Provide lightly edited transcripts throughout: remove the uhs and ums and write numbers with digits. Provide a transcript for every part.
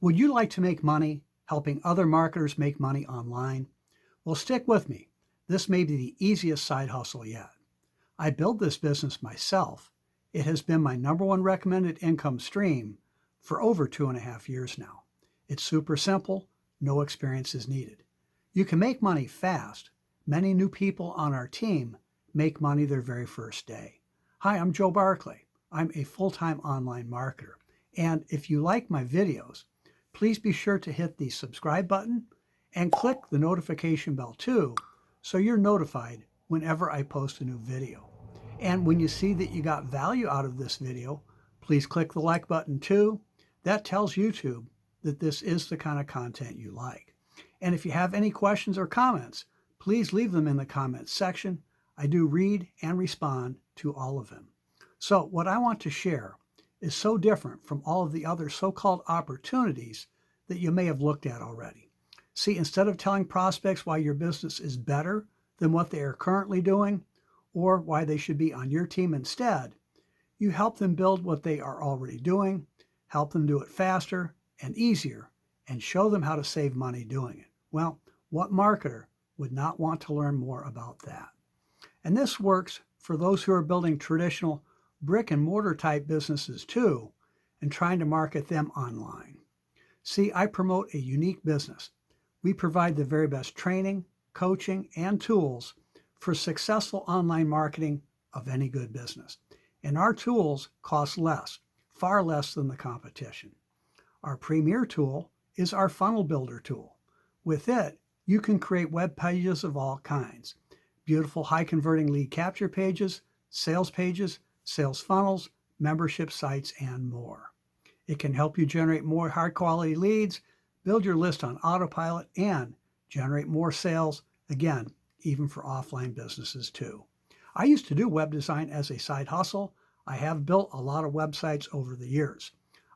Would you like to make money helping other marketers make money online? Well, stick with me. This may be the easiest side hustle yet. I built this business myself. It has been my number one recommended income stream for over 2.5 years now. It's super simple, no experience is needed. You can make money fast. Many new people on our team make money their very first day. Hi, I'm Joe Barclay. I'm a full-time online marketer. And if you like my videos, please be sure to hit the subscribe button and click the notification bell too, so you're notified whenever I post a new video. And when you see that you got value out of this video, please click the like button too. That tells YouTube that this is the kind of content you like. And if you have any questions or comments, please leave them in the comments section. I do read and respond to all of them. So what I want to share is so different from all of the other so-called opportunities that you may have looked at already. See, instead of telling prospects why your business is better than what they are currently doing or why they should be on your team instead, you help them build what they are already doing, help them do it faster and easier, and show them how to save money doing it. Well, what marketer would not want to learn more about that? And this works for those who are building traditional brick and mortar type businesses too, and trying to market them online. See, I promote a unique business. We provide the very best training, coaching, and tools for successful online marketing of any good business. And our tools cost less, far less than the competition. Our premier tool is our funnel builder tool. With it, you can create web pages of all kinds. Beautiful high converting lead capture pages, sales funnels, membership sites, and more. It can help you generate more high quality leads, build your list on autopilot, and generate more sales, again, even for offline businesses too. I used to do web design as a side hustle. I have built a lot of websites over the years.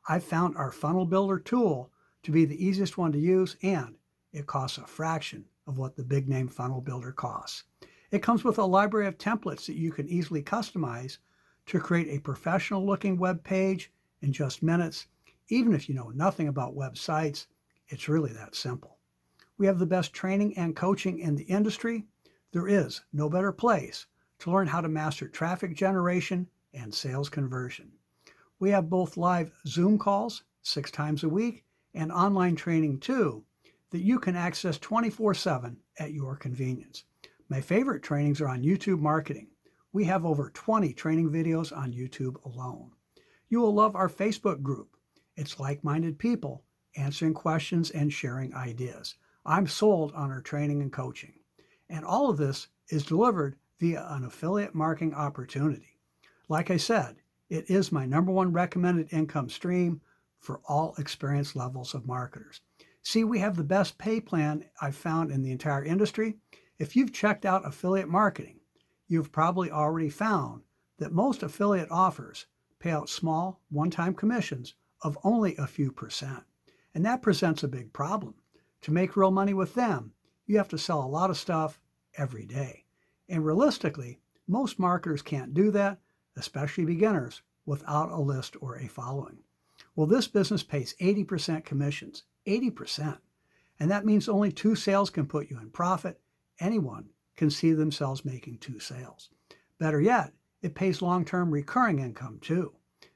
I've found our funnel builder tool to be the easiest one to use, and it costs a fraction of what the big name funnel builder costs. It comes with a library of templates that you can easily customize to create a professional looking web page in just minutes. Even if you know nothing about websites, it's really that simple. We have the best training and coaching in the industry. There is no better place to learn how to master traffic generation and sales conversion. We have both live Zoom calls 6 times a week and online training too that you can access 24/7 at your convenience. My favorite trainings are on YouTube marketing. We have over 20 training videos on YouTube alone. You will love our Facebook group. It's like-minded people answering questions and sharing ideas. I'm sold on our training and coaching. And all of this is delivered via an affiliate marketing opportunity. Like I said, it is my number one recommended income stream for all experience levels of marketers. See, we have the best pay plan I've found in the entire industry. If you've checked out affiliate marketing, you've probably already found that most affiliate offers pay out small, one-time commissions of only a few percent. And that presents a big problem. To make real money with them, you have to sell a lot of stuff every day. And realistically, most marketers can't do that, especially beginners, without a list or a following. Well, this business pays 80% commissions, 80%. And that means only 2 sales can put you in profit. Anyone can see themselves making 2 sales. Better yet, it pays long-term recurring income too.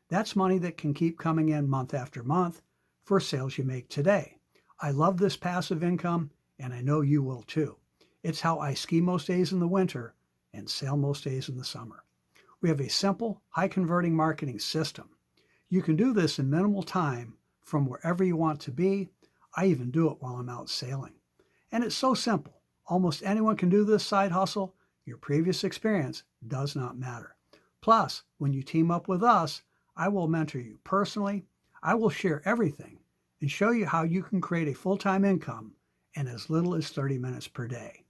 That's money that can keep coming in month after month for sales you make today. I love this passive income, and I know you will too. It's how I ski most days in the winter and sail most days in the summer. We have a simple, high-converting marketing system. You can do this in minimal time from wherever you want to be. I even do it while I'm out sailing. And it's so simple. Almost anyone can do this side hustle. Your previous experience does not matter. Plus, when you team up with us, I will mentor you personally. I will share everything and show you how you can create a full-time income in as little as 30 minutes per day.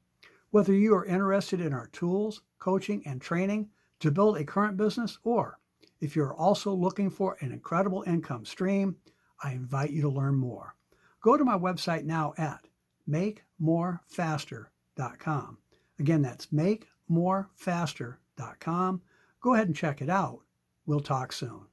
Whether you are interested in our tools, coaching, and training to build a current business, or if you're also looking for an incredible income stream, I invite you to learn more. Go to my website now at makemorefaster.com. Again, that's makemorefaster.com. Go ahead and check it out. We'll talk soon.